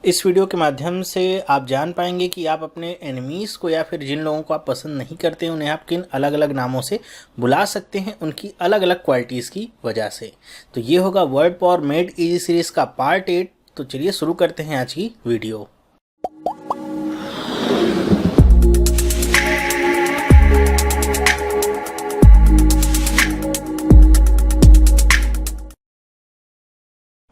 इस वीडियो के माध्यम से आप जान पाएंगे कि आप अपने एनिमीज़ को या फिर जिन लोगों को आप पसंद नहीं करते उन्हें आप किन अलग अलग नामों से बुला सकते हैं उनकी अलग अलग क्वालिटीज़ की वजह से। तो ये होगा word power made easy series का पार्ट 8। तो चलिए शुरू करते हैं आज की वीडियो।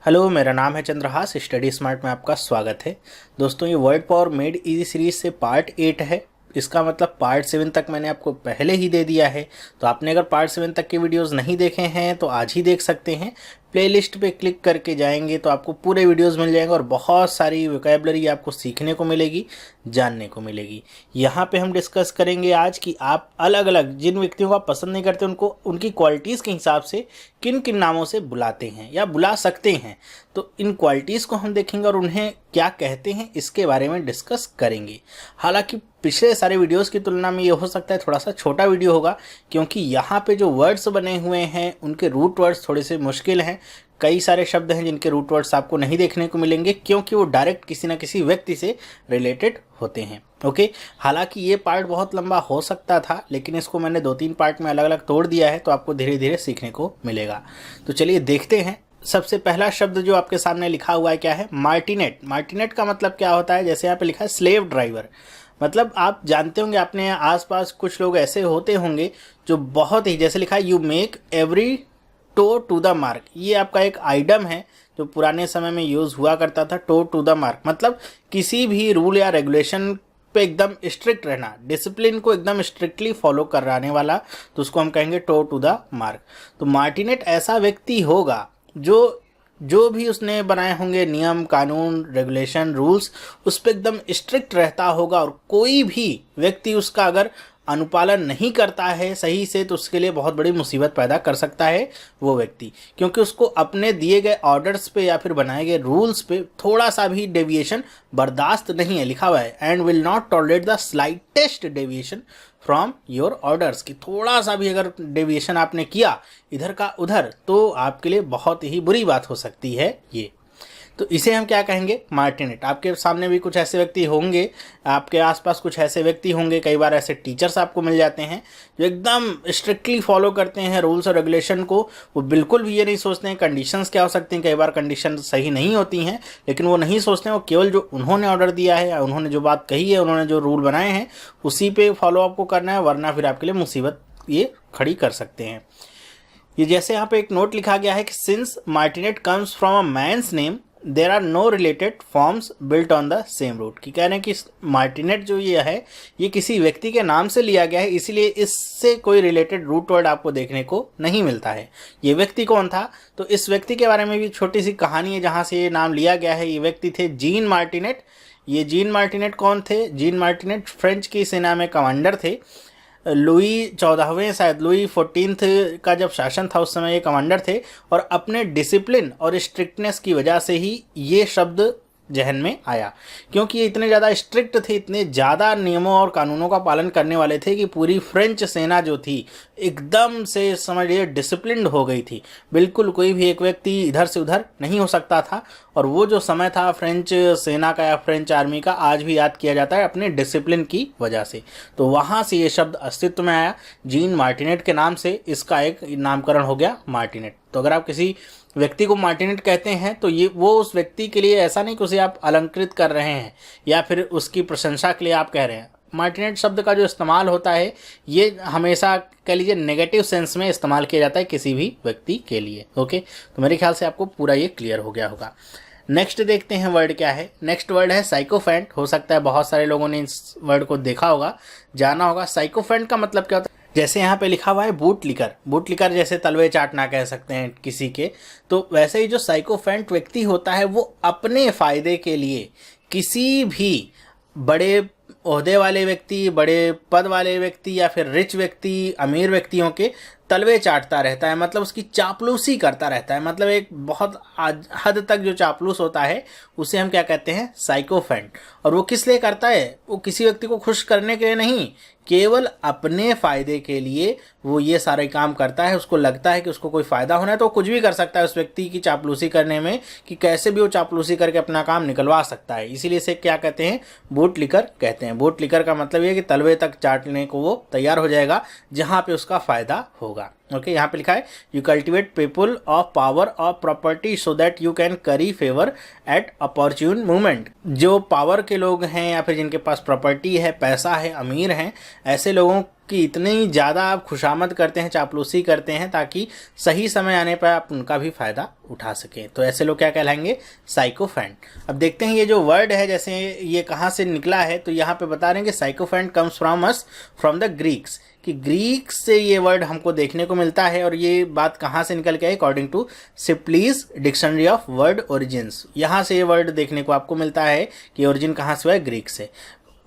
हेलो, मेरा नाम है चंद्रहास। स्टडी स्मार्ट में आपका स्वागत है। दोस्तों, ये word power made easy series से पार्ट 8 है। इसका मतलब पार्ट 7 तक मैंने आपको पहले ही दे दिया है। तो आपने अगर पार्ट 7 तक के वीडियोस नहीं देखे हैं तो आज ही देख सकते हैं। प्लेलिस्ट पे क्लिक करके जाएंगे तो आपको पूरे वीडियोस मिल जाएंगे और बहुत सारी वोकैबुलरी आपको सीखने को मिलेगी, जानने को मिलेगी। यहाँ पे हम डिस्कस करेंगे आज कि आप अलग अलग जिन व्यक्तियों को आप पसंद नहीं करते उनको उनकी क्वालिटीज़ के हिसाब से किन किन नामों से बुलाते हैं या बुला सकते हैं। तो इन क्वालिटीज़ को हम देखेंगे और उन्हें क्या कहते हैं इसके बारे में डिस्कस करेंगे। हालांकि पिछले सारे वीडियोस की तुलना में ये हो सकता है थोड़ा सा छोटा वीडियो होगा, क्योंकि यहाँ पे जो वर्ड्स बने हुए हैं उनके रूट वर्ड्स थोड़े से मुश्किल हैं। कई सारे शब्द हैं जिनके रूट वर्ड्स आपको नहीं देखने को मिलेंगे, क्योंकि वो डायरेक्ट किसी न किसी व्यक्ति से रिलेटेड होते हैं। ओके, हालांकि ये पार्ट बहुत लंबा हो सकता था, लेकिन इसको मैंने 2-3 पार्ट में अलग अलग तोड़ दिया है, तो आपको धीरे धीरे सीखने को मिलेगा। तो चलिए देखते हैं। सबसे पहला शब्द जो आपके सामने लिखा हुआ है क्या है? मार्टिनेट। मार्टिनेट का मतलब क्या होता है? जैसे यहाँ पे लिखा है स्लेव ड्राइवर। मतलब आप जानते होंगे, अपने आसपास कुछ लोग ऐसे होते होंगे जो बहुत ही, जैसे लिखा है you make every toe to the mark. ये आपका एक आइटम है जो पुराने समय में यूज़ हुआ करता था। टो टू द मार्क मतलब किसी भी रूल या रेगुलेशन पे एकदम स्ट्रिक्ट रहना, डिसिप्लिन को एकदम स्ट्रिक्टली फॉलो कराने वाला, तो उसको हम कहेंगे टो टू द मार्क। तो मार्टिनेट ऐसा व्यक्ति होगा जो भी उसने बनाए होंगे नियम, कानून, रेगुलेशन, रूल्स, उस पर एकदम स्ट्रिक्ट रहता होगा। और कोई भी व्यक्ति उसका अगर अनुपालन नहीं करता है सही से तो उसके लिए बहुत बड़ी मुसीबत पैदा कर सकता है वो व्यक्ति, क्योंकि उसको अपने दिए गए ऑर्डर्स पे या फिर बनाए गए रूल्स पे थोड़ा सा भी डेविएशन बर्दाश्त नहीं है। लिखा हुआ है and will not tolerate the slightest deviation from your orders, कि थोड़ा सा भी अगर डेविएशन आपने किया इधर का उधर तो आपके लिए बहुत ही बुरी बात हो सकती है ये। तो इसे हम क्या कहेंगे? मार्टिनेट। आपके सामने भी कुछ ऐसे व्यक्ति होंगे, आपके आसपास कुछ ऐसे व्यक्ति होंगे, कई बार ऐसे टीचर्स आपको मिल जाते हैं जो एकदम स्ट्रिक्टली फॉलो करते हैं रूल्स और रेगुलेशन को। वो बिल्कुल भी ये नहीं सोचते हैं कंडीशंस क्या हो सकती हैं। कई बार कंडीशन सही नहीं होती हैं, लेकिन वो नहीं सोचते हैं, वो केवल जो उन्होंने ऑर्डर दिया है या उन्होंने जो बात कही है, उन्होंने जो रूल बनाए हैं उसी पे फॉलो आपको करना है, वरना फिर आपके लिए मुसीबत ये खड़ी कर सकते हैं। ये जैसे यहाँ पे एक नोट लिखा गया है कि since martinet comes from a man's name there are no related forms built on the same root. की कह रहे हैं कि मार्टिनेट जो ये है ये किसी व्यक्ति के नाम से लिया गया है, इसीलिए इससे कोई रिलेटेड रूट वर्ड आपको देखने को नहीं मिलता है। ये व्यक्ति कौन था? तो इस व्यक्ति के बारे में भी छोटी सी कहानी है जहाँ से ये नाम लिया गया है। ये व्यक्ति थे जीन मार्टिनेट। ये जीन मार्टिनेट कौन थे? जीन मार्टिनेट फ्रेंच की सेना में कमांडर थे। लुई 14वें, शायद लुई 14 का जब शासन था उस समय ये कमांडर थे, और अपने डिसिप्लिन और स्ट्रिक्टनेस की वजह से ही ये शब्द जहन में आया, क्योंकि ये इतने ज़्यादा स्ट्रिक्ट थे, इतने ज़्यादा नियमों और कानूनों का पालन करने वाले थे कि पूरी फ्रेंच सेना जो थी एकदम से समझिए डिसिप्लिन्ड हो गई थी। बिल्कुल कोई भी एक व्यक्ति इधर से उधर नहीं हो सकता था। और वो जो समय था फ्रेंच सेना का या फ्रेंच आर्मी का, आज भी याद किया जाता है अपने डिसिप्लिन की वजह से। तो वहाँ से ये शब्द अस्तित्व में आया। जीन मार्टिनेट के नाम से इसका एक नामकरण हो गया मार्टिनेट। तो अगर आप किसी व्यक्ति को मार्टिनेट कहते हैं तो ये वो उस व्यक्ति के लिए ऐसा नहीं कि उसे आप अलंकृत कर रहे हैं या फिर उसकी प्रशंसा के लिए आप कह रहे हैं। मार्टिनेट शब्द का जो इस्तेमाल होता है ये हमेशा कह लीजिए नेगेटिव सेंस में इस्तेमाल किया जाता है किसी भी व्यक्ति के लिए। ओके, तो मेरे ख्याल से आपको पूरा ये क्लियर हो गया होगा। नेक्स्ट देखते हैं वर्ड क्या है। नेक्स्ट वर्ड है साइकोफेंट। हो सकता है बहुत सारे लोगों ने इस वर्ड को देखा होगा, जाना होगा। साइकोफेंट का मतलब क्या होता है? जैसे यहाँ पे लिखा हुआ है बूट लिकर। बूट लिकर जैसे तलवे चाटना कह सकते हैं किसी के, तो वैसे ही जो साइकोफेंट व्यक्ति होता है वो अपने फायदे के लिए किसी भी बड़े ओहदे वाले व्यक्ति, बड़े पद वाले व्यक्ति या फिर रिच व्यक्ति, अमीर व्यक्तियों के तलवे चाटता रहता है, मतलब उसकी चापलूसी करता रहता है, मतलब एक बहुत हद तक जो चापलूस होता है उसे हम क्या कहते हैं, साइकोफेंट। और वो किस लिए करता है, वो किसी व्यक्ति को खुश करने के लिए नहीं, केवल अपने फायदे के लिए वो ये सारे काम करता है। उसको लगता है कि उसको कोई फायदा होना है तो कुछ भी कर सकता है उस व्यक्ति की चापलूसी करने में, कि कैसे भी वो चापलूसी करके अपना काम निकलवा सकता है। इसीलिए इसे क्या कहते हैं, बूट लिकर कहते हैं। बूट लिकर का मतलब ये कि तलवे तक चाटने को वो तैयार हो जाएगा जहां पे उसका फायदा होगा। ओके, यहाँ पे लिखा है you cultivate people of power of property so that you can करी फेवर एट अपॉर्चुन मोमेंट। जो पावर के लोग हैं या फिर जिनके पास प्रॉपर्टी है, पैसा है, अमीर हैं, ऐसे लोगों की इतनी ज़्यादा आप खुशामद करते हैं, चापलूसी करते हैं, ताकि सही समय आने पर आप उनका भी फ़ायदा उठा सकें। तो ऐसे लोग क्या कहलाएंगे, साइकोफेंट। अब देखते हैं ये जो वर्ड है, जैसे ये कहाँ से निकला है, तो यहाँ पे बता रहे हैं कि sycophant comes from the Greeks, कि ग्रीक से ये वर्ड हमको देखने को मिलता है। और ये बात कहाँ से निकल के आई, according to Shipley's dictionary of word origins, यहाँ से ये वर्ड देखने को आपको मिलता है कि ओरिजिन कहाँ से हुआ है, ग्रीक से।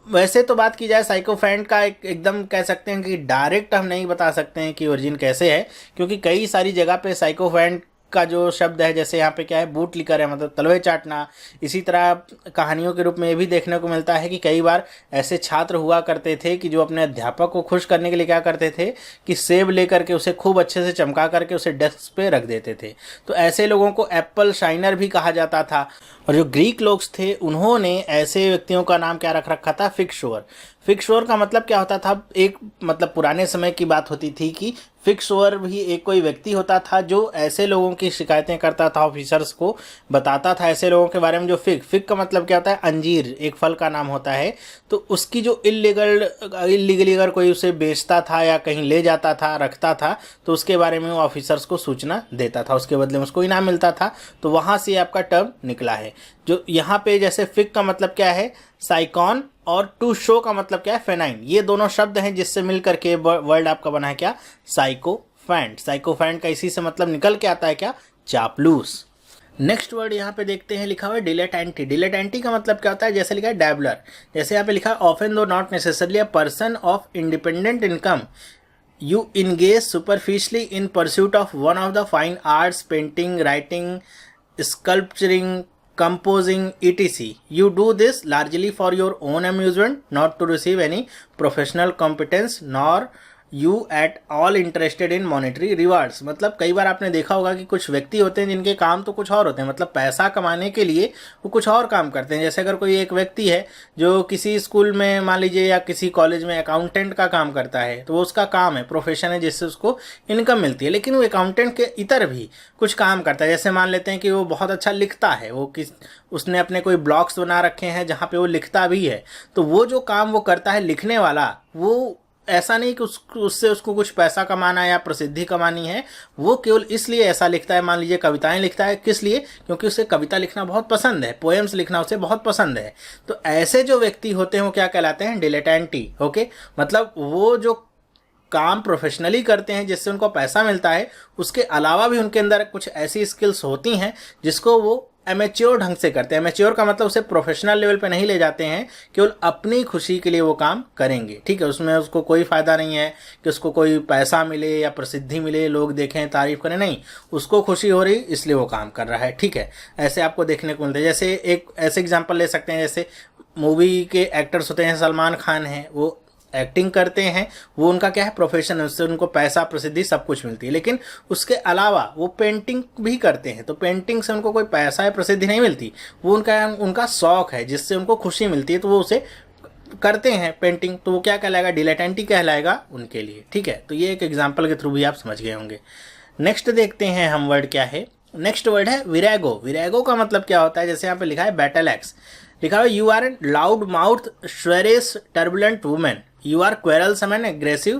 वैसे तो बात की जाए साइकोफेंट का, एकदम कह सकते हैं कि डायरेक्ट हम नहीं बता सकते हैं कि ओरिजिन कैसे है, क्योंकि कई सारी जगह पे साइकोफेंट का जो शब्द है, जैसे यहाँ पे क्या है, बूट लिकर है, मतलब तलवे चाटना। इसी तरह कहानियों के रूप में ये भी देखने को मिलता है कि कई बार ऐसे छात्र हुआ करते थे कि जो अपने अध्यापक को खुश करने के लिए क्या करते थे कि सेब लेकर के उसे खूब अच्छे से चमका करके उसे डेस्क पे रख देते थे। तो ऐसे लोगों को एप्पल शाइनर भी कहा जाता था। और जो ग्रीक लोग थे उन्होंने ऐसे व्यक्तियों का नाम क्या रख रखा था, फिक्सोर। फिक्सोर का मतलब क्या होता था, एक मतलब पुराने समय की बात होती थी कि फिक्सोर भी एक कोई व्यक्ति होता था जो ऐसे लोगों की शिकायतें करता था, ऑफिसर्स को बताता था ऐसे लोगों के बारे में। जो फिग का मतलब क्या होता है, अंजीर, एक फल का नाम होता है। तो उसकी जो इलीगली अगर कोई उसे बेचता था या कहीं ले जाता था, रखता था, तो उसके बारे में वो ऑफिसर्स को सूचना देता था, उसके बदले में उसको इनाम मिलता था। तो वहाँ से आपका टर्म निकला है। जो यहाँ पे जैसे फिग का मतलब क्या है, साइकॉन, और टू शो का मतलब क्या है, फेनाइन। ये दोनों शब्द हैं जिससे मिलकर के वर्ड आपका बना है क्या, साइकोफेंट। साइकोफेंट का इसी से मतलब निकल के आता है क्या, चापलूस। नेक्स्ट वर्ड यहाँ पे देखते हैं, लिखा हुआ है डिलेटेंटी। डिलेटेंटी का मतलब क्या होता है, जैसे लिखा है डैबलर। जैसे यहाँ पे लिखा है ऑफन दो not necessarily a person of independent income you engage superficially in pursuit of one of the fine arts, painting, writing, sculpturing, composing, etc. You do this largely for your own amusement, not to receive any professional competence, nor you at all interested in monetary rewards. मतलब कई बार आपने देखा होगा कि कुछ व्यक्ति होते हैं जिनके काम तो कुछ और होते हैं, मतलब पैसा कमाने के लिए वो कुछ और काम करते हैं। जैसे अगर कोई एक व्यक्ति है जो किसी स्कूल में मान लीजिए या किसी कॉलेज में अकाउंटेंट का काम करता है, तो वो उसका काम है, प्रोफेशन है, जिससे उसको इनकम मिलती है। लेकिन वो अकाउंटेंट के इतर भी कुछ काम करता है। जैसे मान लेते हैं कि वो बहुत अच्छा लिखता है, उसने अपने कोई ब्लॉग्स बना रखे हैं जहाँ पे वो लिखता भी है। तो वो जो काम वो करता है लिखने वाला, वो ऐसा नहीं कि उससे उसको कुछ पैसा कमाना है या प्रसिद्धि कमानी है, वो केवल इसलिए ऐसा लिखता है। मान लीजिए कविताएं लिखता है, किस लिए, क्योंकि उसे कविता लिखना बहुत पसंद है, पोएम्स लिखना उसे बहुत पसंद है। तो ऐसे जो व्यक्ति होते हैं वो क्या कहलाते हैं, डिलेटेंटी। ओके, मतलब वो जो काम प्रोफेशनली करते हैं जिससे उनको पैसा मिलता है, उसके अलावा भी उनके अंदर कुछ ऐसी स्किल्स होती हैं जिसको वो एमेच्योर ढंग से करते हैं। एमेच्योर का मतलब उसे प्रोफेशनल लेवल पे नहीं ले जाते हैं, केवल अपनी खुशी के लिए वो काम करेंगे। ठीक है, उसमें उसको कोई फ़ायदा नहीं है कि उसको कोई पैसा मिले या प्रसिद्धि मिले, लोग देखें, तारीफ करें, नहीं, उसको खुशी हो रही इसलिए वो काम कर रहा है। ठीक है, ऐसे आपको देखने को मिलते हैं। जैसे एक ऐसे एग्जाम्पल ले सकते हैं, जैसे मूवी के एक्टर्स होते हैं, सलमान खान हैं, वो एक्टिंग करते हैं, वो उनका क्या है, प्रोफेशन है, उससे उनको पैसा, प्रसिद्धि सब कुछ मिलती है। लेकिन उसके अलावा वो पेंटिंग भी करते हैं, तो पेंटिंग से उनको कोई पैसा या प्रसिद्धि नहीं मिलती, वो उनका शौक है जिससे उनको खुशी मिलती है, तो वो उसे करते हैं पेंटिंग। तो वो क्या कहलाएगा, डिलेटेंटी कहलाएगा उनके लिए। ठीक है, तो ये एक एग्जाम्पल के थ्रू भी आप समझ गए होंगे। नेक्स्ट देखते हैं हम वर्ड क्या है। नेक्स्ट वर्ड है विरागो। विरागो का मतलब क्या होता है, जैसे यहाँ पे लिखा है बैटल एक्स, लिखा है you are an loudmouth shrewish turbulent women, you are quarrelsome and aggressive,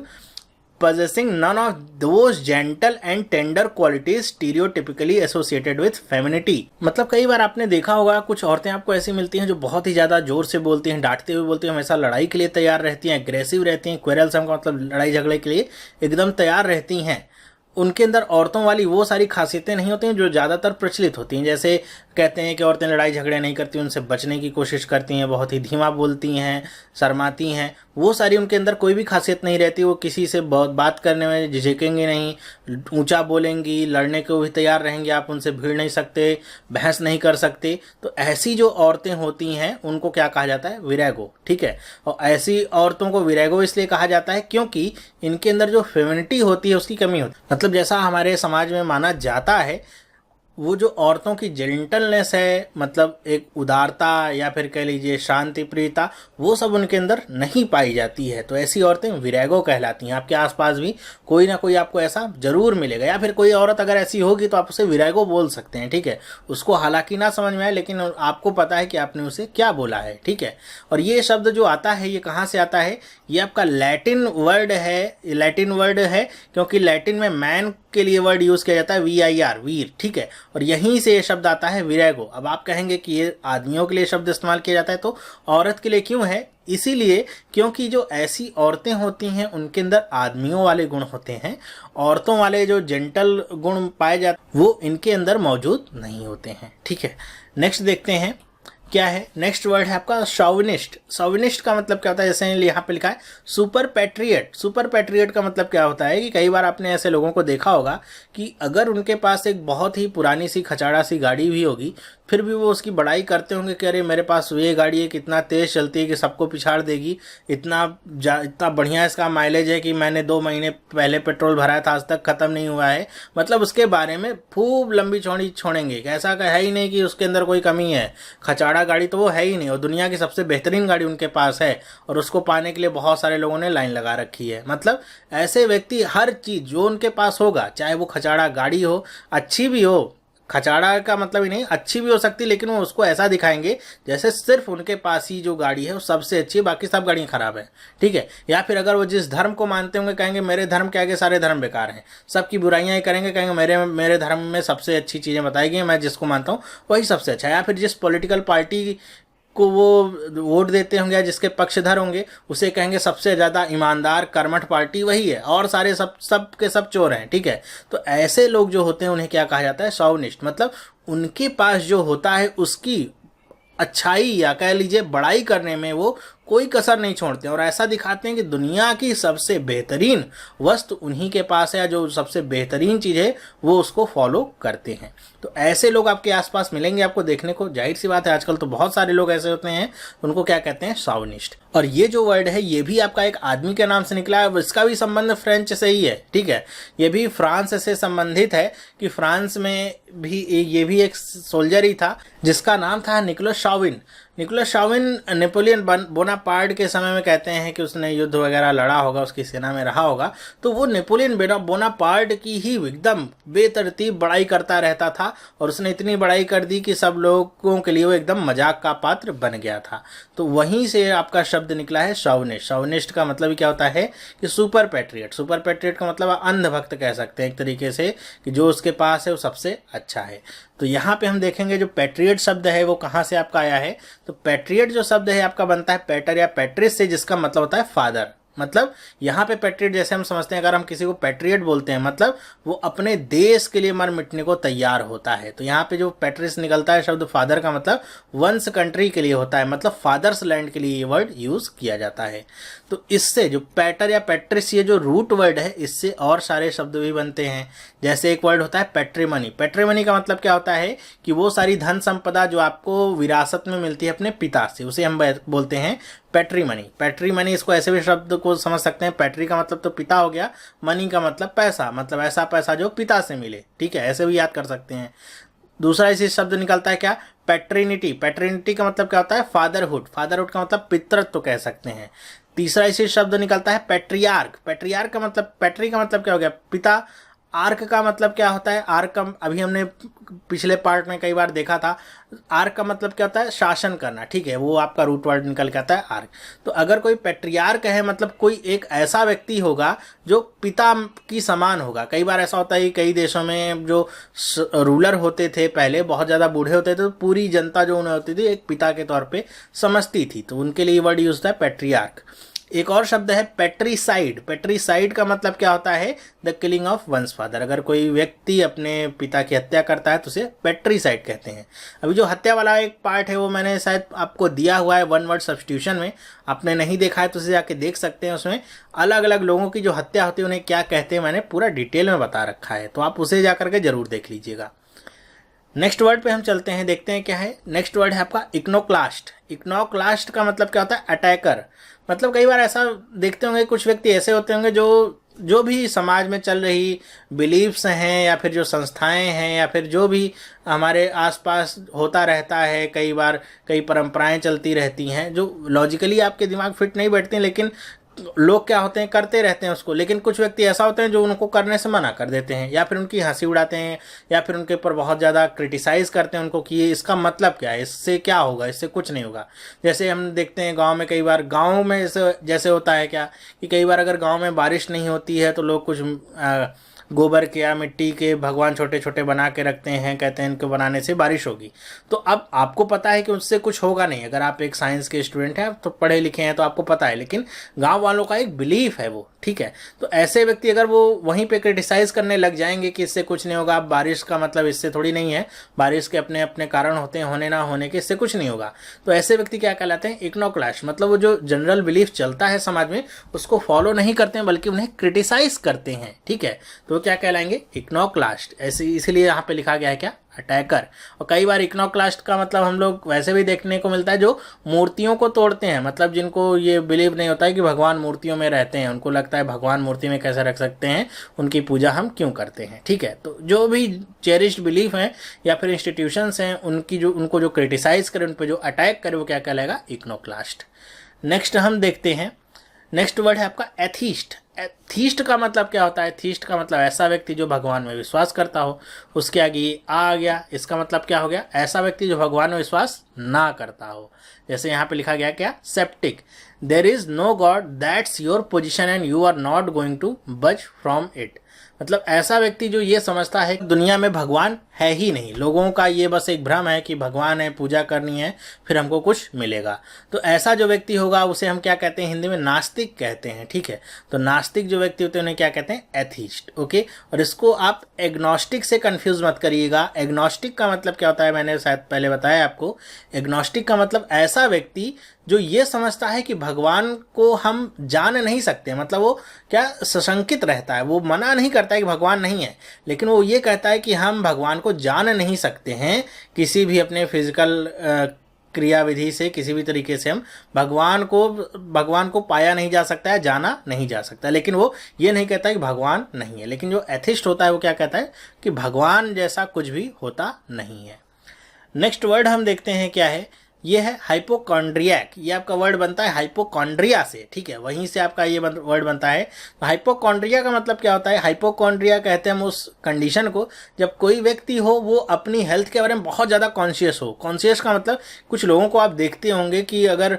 possessing none of those gentle and tender qualities stereotypically associated with femininity। मतलब कई बार आपने देखा होगा कुछ औरतें आपको ऐसी मिलती हैं जो बहुत ही ज़्यादा जोर से बोलती हैं, डांटते हुए बोलती हैं, हमेशा लड़ाई के लिए तैयार रहती हैं, एग्रेसिव रहती हैं। क्वेरलसम का मतलब लड़ाई झगड़े के लिए एकदम तैयार रहती हैं। उनके अंदर औरतों वाली वो सारी खासियतें नहीं होती हैं जो ज़्यादातर प्रचलित होती हैं। जैसे कहते हैं कि औरतें लड़ाई झगड़े नहीं करती, उनसे बचने की कोशिश करती हैं, बहुत ही धीमा बोलती हैं, शर्माती हैं, वो सारी उनके अंदर कोई भी खासियत नहीं रहती। वो किसी से बहुत बात करने में झिझकेंगी नहीं, ऊंचा बोलेंगी, लड़ने को भी तैयार रहेंगी, आप उनसे भिड़ नहीं सकते, बहस नहीं कर सकते। तो ऐसी जो औरतें होती हैं उनको क्या कहा जाता है? विरैगो। ठीक है। और ऐसी औरतों को विरैगो इसलिए कहा जाता है क्योंकि इनके अंदर जो फेमिनिटी होती है उसकी कमी होती है। मतलब जैसा हमारे समाज में माना जाता है, वो जो औरतों की जेंटलनेस है, मतलब एक उदारता या फिर कह लीजिए शांति प्रियता, वो सब उनके अंदर नहीं पाई जाती है। तो ऐसी औरतें विरैगो कहलाती हैं। आपके आसपास भी कोई ना कोई आपको ऐसा जरूर मिलेगा, या फिर कोई औरत अगर ऐसी होगी तो आप उसे विरैगो बोल सकते हैं। ठीक है। उसको हालांकि ना समझ में आए, लेकिन आपको पता है कि आपने उसे क्या बोला है। ठीक है। और ये शब्द जो आता है ये कहाँ से आता है? ये आपका लैटिन वर्ड है, क्योंकि लैटिन में मैन के लिए वर्ड यूज किया जाता है VIR, वीर। ठीक है। और यहीं से ये शब्द आता है विरैगो। अब आप कहेंगे कि ये आदमियों के लिए शब्द इस्तेमाल किया जाता है, तो औरत के लिए क्यों है? इसीलिए क्योंकि जो ऐसी औरतें होती हैं उनके अंदर आदमियों वाले गुण होते हैं, औरतों वाले जो जेंटल गुण पाए जाते वो इनके अंदर मौजूद नहीं होते हैं। ठीक है। नेक्स्ट देखते हैं क्या है। नेक्स्ट वर्ड है आपका शॉविनिस्ट। शॉविनिस्ट का मतलब क्या होता है? जैसे यहाँ पे लिखा है सुपर पैट्रियट। सुपर पैट्रियट का मतलब क्या होता है कि कई बार आपने ऐसे लोगों को देखा होगा कि अगर उनके पास एक बहुत ही पुरानी सी खचाड़ा सी गाड़ी भी होगी, फिर भी वो उसकी बड़ाई करते होंगे कि अरे मेरे पास ये गाड़ी है, कितना तेज चलती है कि सबको पिछाड़ देगी, इतना बढ़िया इसका माइलेज है कि मैंने 2 महीने पहले पेट्रोल भराया था, आज तक खत्म नहीं हुआ है। मतलब उसके बारे में खूब लंबी चौड़ी छोड़ेंगे। ऐसा है ही नहीं कि उसके अंदर कोई कमी है। खचाड़ा गाड़ी तो वो है ही नहीं, और दुनिया की सबसे बेहतरीन गाड़ी उनके पास है, और उसको पाने के लिए बहुत सारे लोगों ने लाइन लगा रखी है। मतलब ऐसे व्यक्ति हर चीज़ जो उनके पास होगा, चाहे वो खचाड़ा गाड़ी हो, अच्छी भी हो, खचाड़ा का मतलब ही नहीं, अच्छी भी हो सकती, लेकिन वो उसको ऐसा दिखाएंगे जैसे सिर्फ उनके पास ही जो गाड़ी है वो सबसे अच्छी है, बाकी सब गाड़ियाँ खराब है। ठीक है। या फिर अगर वो जिस धर्म को मानते होंगे कहेंगे मेरे धर्म के आगे सारे धर्म बेकार हैं, सबकी बुराइयां ही करेंगे, कहेंगे मेरे धर्म में सबसे अच्छी चीज़ें बताई गई, मैं जिसको मानता हूँ वही सबसे अच्छा है। या फिर जिस पॉलिटिकल पार्टी को वो वोट देते होंगे या जिसके पक्षधर होंगे उसे कहेंगे सबसे ज़्यादा ईमानदार कर्मठ पार्टी वही है, और सारे सब के सब चोर हैं। ठीक है। तो ऐसे लोग जो होते हैं उन्हें क्या कहा जाता है? शॉविनिस्ट। मतलब उनके पास जो होता है उसकी अच्छाई या कह लीजिए बड़ाई करने में वो कोई कसर नहीं छोड़ते, और ऐसा दिखाते हैं कि दुनिया की सबसे बेहतरीन वस्तु उन्हीं के पास है, जो सबसे बेहतरीन चीज़ है वो उसको फॉलो करते हैं। तो ऐसे लोग आपके आसपास मिलेंगे आपको देखने को। जाहिर सी बात है आजकल तो बहुत सारे लोग ऐसे होते हैं, उनको क्या कहते हैं? शॉविनिस्ट। और ये जो वर्ड है ये भी आपका एक आदमी के नाम से निकला है, इसका भी संबंध फ्रेंच से ही है। ठीक है। ये भी फ्रांस से संबंधित है कि फ्रांस में भी ये भी एक सोल्जर ही था जिसका नाम था निकोलस शाविन। निकोलस शाविन नेपोलियन बोनापार्ट के समय में कहते हैं कि उसने युद्ध वगैरह लड़ा होगा, उसकी सेना में रहा होगा, तो वो नेपोलियन बोनापार्ट की ही एकदम बेतरतीब बड़ाई करता रहता था, और उसने इतनी बड़ाई कर दी कि सब लोगों के लिए वो एकदम मजाक का पात्र बन गया था। तो वहीं से आपका शब्द निकला है शॉविनिस्ट। शॉविनिस्ट का मतलब क्या होता है कि सुपर पैट्रियट। सुपर पैट्रियट का मतलब आप अंधभक्त कह सकते हैं एक तरीके से, कि जो उसके पास है वो सबसे अच्छा है। तो यहाँ पे हम देखेंगे जो पैट्रियट शब्द है वो कहाँ से आपका आया है। तो पैट्रियट जो शब्द है आपका बनता है पैटर या पैट्रिस से, जिसका मतलब होता है फादर। मतलब यहाँ पे पैट्रियट जैसे हम समझते हैं, अगर हम किसी को पैट्रियट बोलते हैं मतलब वो अपने देश के लिए मर मिटने को तैयार होता है। तो यहाँ पे जो पैट्रिस निकलता है शब्द फादर का मतलब वंस कंट्री के लिए होता है, मतलब फादर्स लैंड के लिए ये वर्ड यूज किया जाता है। तो इससे जो पैटर या पैट्रिस ये जो रूट वर्ड है इससे और सारे शब्द भी बनते हैं। जैसे एक वर्ड होता है पैट्रिमनी। पैट्रिमनी का मतलब क्या होता है कि वो सारी धन संपदा जो आपको विरासत में मिलती है अपने पिता से, उसे हम बोलते हैं पैट्रिमनी। पैट्रिमनी, इसको ऐसे भी शब्द को समझ सकते हैं, पैट्री का मतलब तो पिता हो गया, मनी का मतलब पैसा, मतलब ऐसा पैसा जो पिता से मिले। ठीक है। ऐसे भी याद कर सकते हैं। दूसरा इसी शब्द निकलता है क्या? पैट्रिनिटी। पैट्रिनिटी का मतलब क्या होता है? फादरहुड। फादरहुड का मतलब पितृत्व तो कह सकते हैं। तीसरा इसी शब्द निकलता है पैट्रियार्क। पैट्रियार्क का मतलब, पैट्री का मतलब क्या हो गया? पिता। आर्क का मतलब क्या होता है? आर्क का अभी हमने पिछले पार्ट में कई बार देखा था। आर्क का मतलब क्या होता है? शासन करना। ठीक है। वो आपका रूट वर्ड निकल के आता है आर्क। तो अगर कोई पैट्रियार्क है मतलब कोई एक ऐसा व्यक्ति होगा जो पिता की समान होगा। कई बार ऐसा होता है कई देशों में जो रूलर होते थे पहले बहुत ज़्यादा बूढ़े होते थे, तो पूरी जनता जो उन्हें होती थी एक पिता के तौर पर समझती थी, तो उनके लिए वर्ड यूज होता है पैट्रियार्क। एक और शब्द है पेट्रीसाइड। पेट्रीसाइड का मतलब क्या होता है? The killing of once father. अगर कोई व्यक्ति अपने पिता की हत्या करता है तो उसे पेट्रीसाइड कहते हैं। अभी जो हत्या वाला एक पार्ट है वो मैंने शायद आपको दिया हुआ है वन वर्ड सब्स्टिट्यूशन में, आपने नहीं देखा है तो उसे जाके देख सकते हैं। उसमें अलग अलग लोगों की जो हत्या होती है उन्हें क्या कहते हैं मैंने पूरा डिटेल में बता रखा है, तो आप उसे जा करके जरूर देख लीजिएगा। नेक्स्ट वर्ड पे हम चलते हैं, देखते हैं क्या है। नेक्स्ट वर्ड है आपका इक्नोक्लास्ट। इक्नोक्लास्ट का मतलब क्या होता है? अटैकर। मतलब कई बार ऐसा देखते होंगे कुछ व्यक्ति ऐसे होते होंगे जो भी समाज में चल रही बिलीफ्स हैं या फिर जो संस्थाएं हैं या फिर जो भी हमारे आसपास होता रहता है, कई बार कई परंपराएं चलती रहती हैं जो लॉजिकली आपके दिमाग फिट नहीं बैठती हैं, लेकिन लोग क्या होते हैं करते रहते हैं उसको। लेकिन कुछ व्यक्ति ऐसा होते हैं जो उनको करने से मना कर देते हैं या फिर उनकी हंसी उड़ाते हैं या फिर उनके ऊपर बहुत ज़्यादा क्रिटिसाइज़ करते हैं उनको कि ये इसका मतलब क्या है, इससे क्या होगा, इससे कुछ नहीं होगा। जैसे हम देखते हैं गांव में, कई बार गांव में जैसे होता है क्या कि कई बार अगर गांव में बारिश नहीं होती है तो लोग कुछ गोबर के या मिट्टी के भगवान छोटे छोटे बना के रखते हैं, कहते हैं इनको बनाने से बारिश होगी। तो अब आपको पता है कि उससे कुछ होगा नहीं, अगर आप एक साइंस के स्टूडेंट हैं तो पढ़े लिखे हैं तो आपको पता है, लेकिन गांव वालों का एक बिलीफ है वो, ठीक है। तो ऐसे व्यक्ति अगर वो वहीं पे क्रिटिसाइज करने लग जाएंगे कि इससे कुछ नहीं होगा, बारिश का मतलब इससे थोड़ी नहीं है, बारिश के अपने अपने कारण होते हैं, होने ना होने के, इससे कुछ नहीं होगा, तो ऐसे व्यक्ति क्या कहलाते हैं? इग्नोक्लास्ट। मतलब वो जो जनरल बिलीफ चलता है समाज में उसको फॉलो नहीं करते हैं बल्कि उन्हें क्रिटिसाइज करते हैं, ठीक है। तो क्या कहलाएंगे? इग्नोक्लास्ट। ऐसे इसीलिए यहाँ पे लिखा गया है क्या? अटैकर। और कई बार इग्नोक्लास्ट का मतलब हम लोग वैसे भी देखने को मिलता है जो मूर्तियों को तोड़ते हैं, मतलब जिनको ये बिलीव नहीं होता है कि भगवान मूर्तियों में रहते हैं, उनको लगता है भगवान मूर्ति में कैसे रख सकते हैं, उनकी पूजा हम क्यों करते हैं, ठीक है। तो जो भी चेरिश्ड बिलीफ हैं या फिर इंस्टीट्यूशंस हैं उनको जो क्रिटिसाइज करे, उन पर जो अटैक करे, वो क्या कहलाएगा? इग्नोक्लास्ट। नेक्स्ट हम देखते हैं, नेक्स्ट वर्ड है आपका एथीस्ट। एथीस्ट का मतलब क्या होता है? एथीस्ट का मतलब ऐसा व्यक्ति जो भगवान में विश्वास करता हो। उसके आगे ये आ गया, इसका मतलब क्या हो गया? ऐसा व्यक्ति जो भगवान में विश्वास ना करता हो। जैसे यहाँ पे लिखा गया क्या? Septic. There is no god that's your position and you are not going to बच फ्रॉम इट। मतलब ऐसा व्यक्ति जो ये समझता है कि दुनिया में भगवान है ही नहीं, लोगों का ये बस एक भ्रम है कि भगवान है, पूजा करनी है, फिर हमको कुछ मिलेगा। तो ऐसा जो व्यक्ति होगा उसे हम क्या कहते हैं? हिंदी में नास्तिक कहते हैं, ठीक है। तो नास्तिक जो व्यक्ति होते हैं उन्हें क्या कहते हैं? Atheist, okay. और इसको आप एग्नोस्टिक से कंफ्यूज मत करिएगा। एग्नोस्टिक का मतलब क्या होता है मैंने शायद पहले बताया आपको। एग्नोस्टिक का मतलब ऐसा व्यक्ति जो ये समझता है कि भगवान को हम जान नहीं सकते, मतलब वो क्या सशंकित रहता है, वो मना नहीं करता है कि भगवान नहीं है, लेकिन वो ये कहता है कि हम भगवान को जान नहीं सकते हैं किसी भी अपने फिजिकल क्रिया विधि से, किसी भी तरीके से हम भगवान को पाया नहीं जा सकता है, जाना नहीं जा सकता। लेकिन वो ये नहीं कहता कि भगवान नहीं है। लेकिन जो एथिस्ट होता है वो क्या कहता है कि भगवान जैसा कुछ भी होता नहीं है। नेक्स्ट वर्ड हम देखते हैं क्या है, ये है हाइपोकॉन्ड्रियक। ये आपका वर्ड बनता है हाइपोकॉन्ड्रिया से, ठीक है, वहीं से आपका ये वर्ड बनता है। तो हाइपोकॉन्ड्रिया का मतलब क्या होता है? हाइपोकॉन्ड्रिया कहते हैं हम उस कंडीशन को जब कोई व्यक्ति हो वो अपनी हेल्थ के बारे में बहुत ज़्यादा कॉन्शियस हो। कॉन्शियस का मतलब कुछ लोगों को आप देखते होंगे कि अगर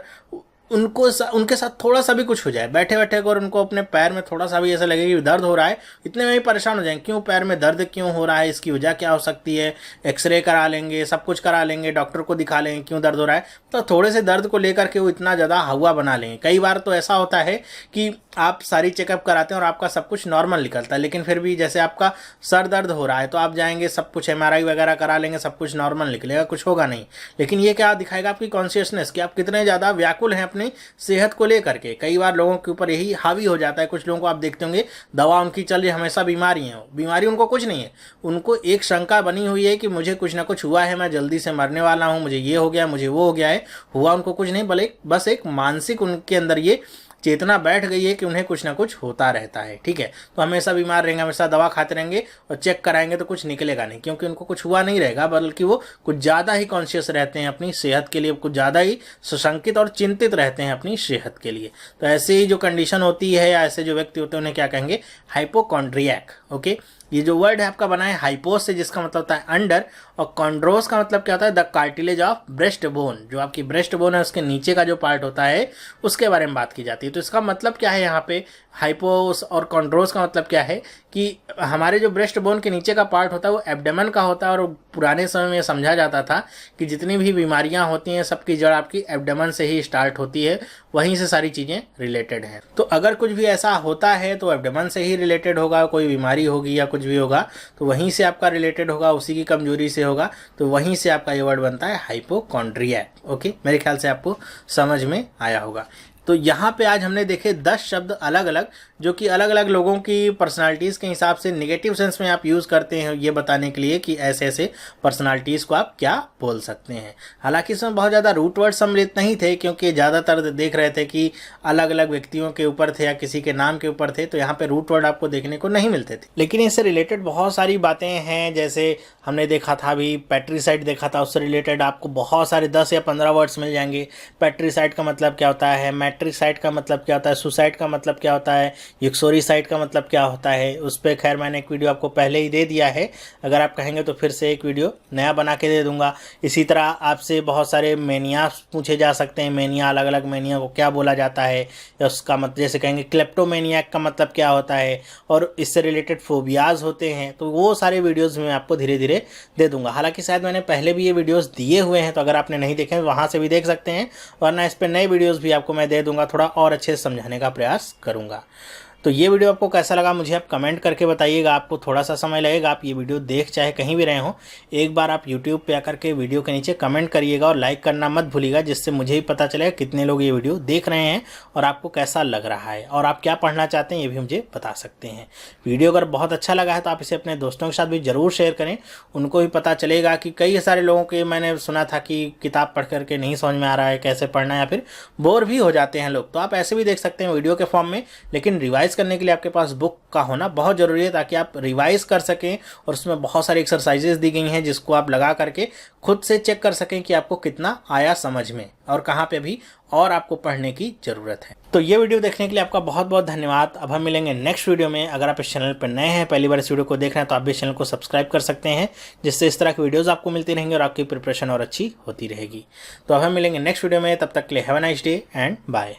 उनके साथ थोड़ा सा भी कुछ हो जाए, बैठे बैठे अगर उनको अपने पैर में थोड़ा सा भी ऐसा लगे कि दर्द हो रहा है, इतने में ही परेशान हो जाएंगे, क्यों पैर में दर्द क्यों हो रहा है, इसकी वजह क्या हो सकती है, एक्सरे करा लेंगे, सब कुछ करा लेंगे, डॉक्टर को दिखा लेंगे क्यों दर्द हो रहा है। तो थोड़े से दर्द को लेकर के वो इतना ज़्यादा हवा बना लेंगे। कई बार तो ऐसा होता है कि आप सारी चेकअप कराते हैं और आपका सब कुछ नॉर्मल निकलता है, लेकिन फिर भी जैसे आपका सर दर्द हो रहा है तो आप जाएंगे, सब कुछ MRI वगैरह करा लेंगे, सब कुछ नॉर्मल निकलेगा, कुछ होगा नहीं। लेकिन ये क्या दिखाएगा? आपकी कॉन्शियसनेस कि आप कितने ज़्यादा व्याकुल हैं अपनी सेहत को लेकर के। कई बार लोगों के ऊपर यही हावी हो जाता है। कुछ लोगों को आप देखते होंगे दवा उनकी चल रही, हमेशा बीमारी है, बीमारी उनको कुछ नहीं है, उनको एक शंका बनी हुई है कि मुझे कुछ ना कुछ हुआ है, मैं जल्दी से मरने वाला हूँ, मुझे ये हो गया, मुझे वो हो गया है। हुआ उनको कुछ नहीं, बस एक मानसिक उनके अंदर ये चेतना बैठ गई है कि उन्हें कुछ ना कुछ होता रहता है, ठीक है। तो हमेशा बीमार रहेंगे, हमेशा दवा खाते रहेंगे और चेक कराएंगे तो कुछ निकलेगा नहीं, क्योंकि उनको कुछ हुआ नहीं रहेगा, बल्कि वो कुछ ज़्यादा ही कॉन्शियस रहते हैं अपनी सेहत के लिए, कुछ ज़्यादा ही सशंकित और चिंतित रहते हैं अपनी सेहत के लिए। तो ऐसे ही जो कंडीशन होती है या ऐसे जो व्यक्ति होते हैं उन्हें क्या कहेंगे? Hypochondriac, okay. ये जो वर्ड है आपका बना है हाइपोस से, जिसका मतलब होता है अंडर, और कॉन्ड्रोस का मतलब क्या होता है, the cartilage of breast bone, जो आपकी ब्रेस्ट बोन है उसके नीचे का जो पार्ट होता है उसके बारे में बात की जाती है। तो इसका मतलब क्या है यहाँ पे, हाइपोस और कॉन्ड्रोस का मतलब क्या है कि हमारे जो ब्रेस्ट बोन के नीचे का पार्ट होता है वो एब्डोमेन का होता है, और पुराने समय में समझा जाता था कि जितनी भी बीमारियां होती हैं सबकी जड़ आपकी एब्डोमेन से ही स्टार्ट होती है, वहीं से सारी चीज़ें रिलेटेड हैं। तो अगर कुछ भी ऐसा होता है तो एब्डोमेन से ही रिलेटेड होगा, कोई बीमारी होगी या कुछ भी होगा तो वहीं से आपका रिलेटेड होगा, उसी की कमजोरी से होगा, तो वहीं से आपका ये वर्ड बनता है हाइपोकॉन्ड्रिया। ओके, मेरे ख्याल से आपको समझ में आया होगा। तो यहाँ पे आज हमने देखे 10 शब्द अलग अलग, जो कि अलग अलग लोगों की पर्सनालिटीज़ के हिसाब से नेगेटिव सेंस में आप यूज़ करते हैं, ये बताने के लिए कि ऐसे ऐसे पर्सनालिटीज़ को आप क्या बोल सकते हैं। हालांकि इसमें बहुत ज़्यादा रूट वर्ड सम्मिलित नहीं थे, क्योंकि ज़्यादातर देख रहे थे कि अलग अलग व्यक्तियों के ऊपर थे या किसी के नाम के ऊपर थे, तो यहाँ पे रूट वर्ड आपको देखने को नहीं मिलते थे। लेकिन इससे रिलेटेड बहुत सारी बातें हैं, जैसे हमने देखा था अभी पैट्रिसाइड देखा था, उससे रिलेटेड आपको बहुत सारे 10 या 15 वर्ड्स मिल जाएंगे। पैट्रिसाइड का मतलब क्या होता है, मैट्रिसाइड का मतलब क्या होता है, सुसाइड का मतलब क्या होता है, यूक्सोरिसाइड का मतलब क्या होता है, उस पर खैर मैंने एक वीडियो आपको पहले ही दे दिया है, अगर आप कहेंगे तो फिर से एक वीडियो नया बना के दे दूंगा। इसी तरह आपसे बहुत सारे मेनिया पूछे जा सकते हैं, मेनिया, अलग अलग मेनिया को क्या बोला जाता है, या उसका मतलब जैसे कहेंगे क्लेप्टोमेनियाक का मतलब क्या होता है, और इससे रिलेटेड फोबियाज होते हैं, तो वो सारे वीडियोज़ मैं आपको धीरे धीरे दे दूंगा। हालांकि शायद मैंने पहले भी ये वीडियोस दिए हुए हैं, तो अगर आपने नहीं देखे वहां से भी देख सकते हैं, वरना इस पर नए वीडियोस भी आपको मैं दे दूंगा, थोड़ा और अच्छे से समझाने का प्रयास करूंगा। तो ये वीडियो आपको कैसा लगा मुझे आप कमेंट करके बताइएगा। आपको थोड़ा सा समय लगेगा, आप ये वीडियो देख चाहे कहीं भी रहे हो, एक बार आप यूट्यूब पे आकर के वीडियो के नीचे कमेंट करिएगा और लाइक करना मत भूलिएगा, जिससे मुझे ही पता चलेगा कितने लोग ये वीडियो देख रहे हैं और आपको कैसा लग रहा है, और आप क्या पढ़ना चाहते हैं ये भी मुझे बता सकते हैं। वीडियो अगर बहुत अच्छा लगा है तो आप इसे अपने दोस्तों के साथ भी ज़रूर शेयर करें, उनको भी पता चलेगा कि कई सारे लोगों के मैंने सुना था कि किताब पढ़ करके नहीं समझ में आ रहा है कैसे पढ़ना है, या फिर बोर भी हो जाते हैं लोग। तो आप ऐसे भी देख सकते हैं वीडियो के फॉर्म में, लेकिन रिवाइज करने के लिए आपके पास बुक का होना बहुत जरूरी है, ताकि आप रिवाइज कर सकें, और उसमें बहुत सारी एक्सरसाइजेस दी गई हैं जिसको आप लगा करके खुद से चेक कर सकें कि आपको कितना आया समझ में और कहाँ पे भी और आपको पढ़ने की जरूरत है। तो ये वीडियो देखने के लिए आपका बहुत बहुत धन्यवाद। अब हम मिलेंगे नेक्स्ट वीडियो में। अगर आप इस चैनल पर नए हैं, पहली बार इस वीडियो को देख रहे हैं, तो आप भी इस चैनल को सब्सक्राइब कर सकते हैं, जिससे इस तरह की वीडियोस आपको मिलती रहेंगी और आपकी प्रिपरेशन और अच्छी होती रहेगी। तो अब हम मिलेंगे नेक्स्ट वीडियो में, तब तक के लिए have a nice day and bye.